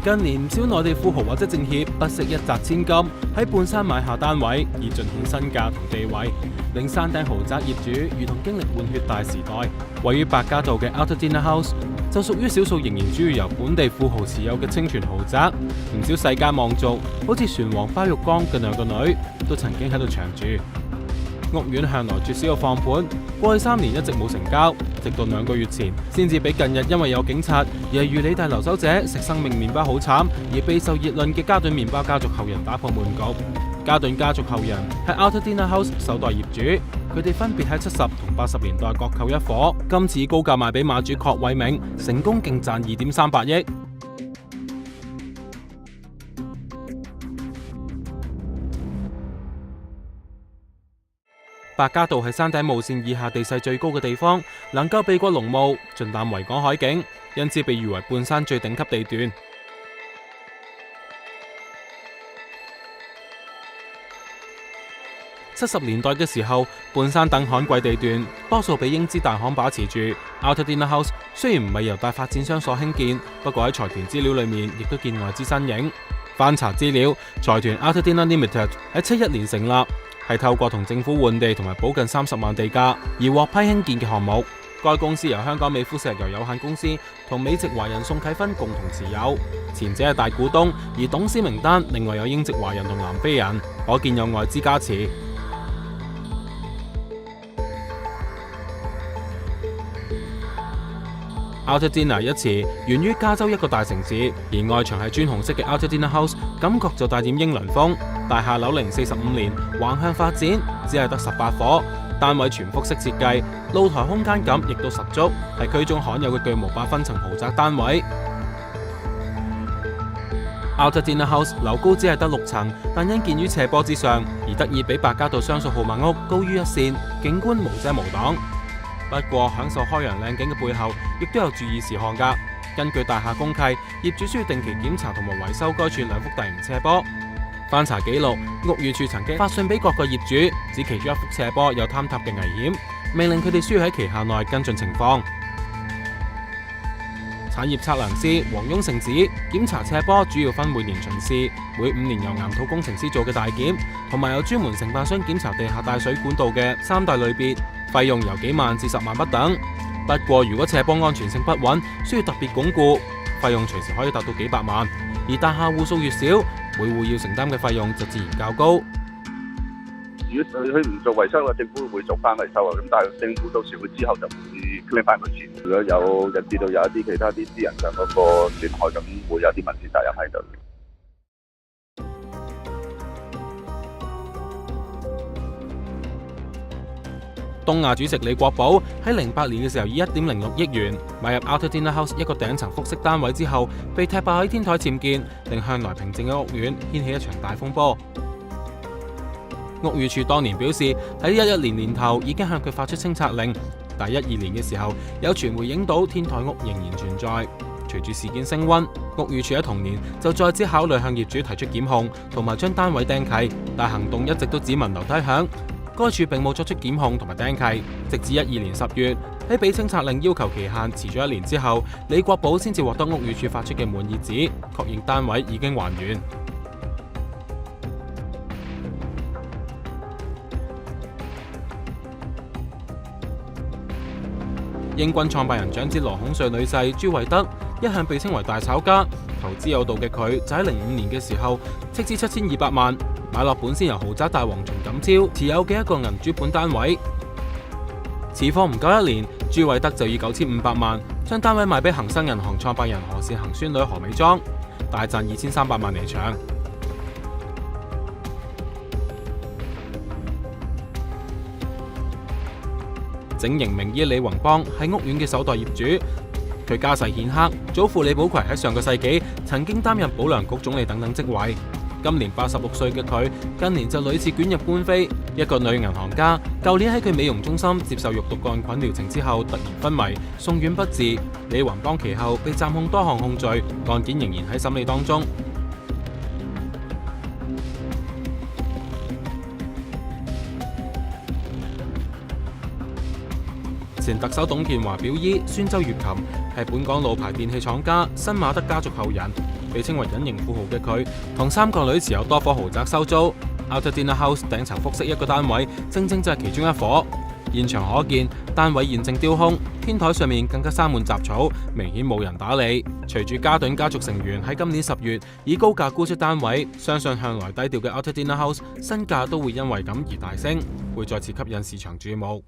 近年唔少內地富豪或者政協不惜一擲千金喺半山買下單位，以盡顯身價同地位，令山頂豪宅業主如同經歷換血大時代。位於白加道嘅 Altadena House 就屬於少數仍然主要由本地富豪持有嘅清泉豪宅，唔少世家望族，好似船王包玉剛嘅2個女，都曾經喺度長住。屋苑向來絕少有放盤，過去3年一直冇成交，直到2個月前，先至俾近日因為有警察而係裕理大留守者食生命麵包好慘而備受熱論嘅嘉頓麵包家族後人打破悶局。嘉頓家族後人係 Altadena House 首代業主，佢哋分別喺70同80年代各購一伙，今次高價賣俾馬主郝偉明，成功勁賺2.38億。白加道係山頂霧線以下地勢最高嘅地方，能夠避過濃霧，盡覽維港海景，因此被譽為半山最頂級地段。70年代嘅時候，半山等罕貴地段多數被英資大行把持住。Altadena House 雖然唔係由大發展商所興建，不過喺財團資料裏面亦都見外資身影。翻查資料，財團 Altadena Limited 喺71年成立，係透過同政府換地同埋補近30萬地價而獲批興建嘅項目。該公司由香港美孚石油有限公司同美籍華人宋啟芬共同持有，前者係大股東，而董事名單另外有英籍華人同南非人，可見有外資加持。Altadena 一詞源於加州一個大城市，而外牆係磚紅色嘅 Altadena House， 感覺就帶點英倫風。大廈樓齡45年，橫向發展，只係得18伙，單位全複式設計，露台空間感亦都十足，係區中罕有嘅巨無霸分層豪宅單位。Altadena House 樓高只係得6層，但因建於斜坡之上，而得以比白加道雙數號碼屋高於一線，景觀無遮無擋。不過享受開揚靚景嘅背後，亦都有注意事項㗎。根據大廈公契，業主需要定期檢查同埋維修該處2幅大型斜坡。翻查記錄，屋宇署曾經發信俾各個業主，指其中1幅斜坡有坍塌嘅危險，命令佢哋需要喺期限內跟進情況。產業測量師黃雍成指，檢查斜坡主要分每年巡視、每5年由岩土工程師做嘅大檢，同埋有專門承辦商檢查地下帶水管道嘅3大類別，費用由幾萬至10萬不等。不過如果斜坡安全性不穩，需要特別鞏固，費用隨時可以達到幾百萬。而大廈戶數越少，每戶要承擔嘅費用就自然較高。如果佢唔做維修嘅，政府會做翻維修啊。咁但係政府到時佢之後就會 claim 翻佢錢。如果有引致到有一啲其他啲私人上嗰個損害，咁會有啲民事責任喺度。東亞主席李國寶喺08年嘅時候以1.06億元買入 Altadena House 一個頂層複式單位之後，被踢爆喺天台僭建，令向來平靜嘅屋苑掀起一場大風波。屋宇署當年表示，喺11年年頭已經向佢發出清拆令，但12年嘅時候有傳媒影到天台屋仍然存在。隨住事件升溫，屋宇署喺同年就再次考慮向業主提出檢控，同埋將單位釘契，但行動一直都只聞樓梯響。該處並冇作出檢控同埋釘契，直至12年10月，喺俾清拆令要求期限遲咗1年之後，李國寶先至獲得屋宇署發出嘅滿意紙，確認單位已經還原。英軍創辦人長子羅孔瑞女婿朱維德一向被稱為大炒家，投資有道嘅佢就喺05年嘅時候斥資7200萬買落本先由豪宅大王秦錦超持有嘅一個銀主盤單位。持貨唔夠1年，朱維德就以9500萬將單位賣俾恒生銀行創辦人何善恒孫女何美莊，大賺2300萬離場。整形名醫李宏邦係屋苑嘅首代業主，佢家世顯赫，祖父李寶葵喺上個世紀曾經擔任保良局總理等等職位。今年86歲嘅佢，近年就屢次捲入官非。一個女銀行家，舊年喺佢美容中心接受肉毒桿菌療程之後突然昏迷，送院不治。李宏邦其後被暫控多項控罪，案件仍然喺審理當中。前特首董建華表姨孫周月琴係本港老牌電器廠家新馬德家族後人。被稱為隱形富豪嘅佢，同3個女持有多伙豪宅收租。Altadena House 頂層複式一個單位，正正就係其中一伙。現場可見，單位現正丟空，天台上面更加生滿雜草，明顯冇人打理。隨住加頓家族成員喺今年10月以高價沽出單位，相信向來低調嘅 Altadena House 身價都會因為咁而大升，會再次吸引市場注目。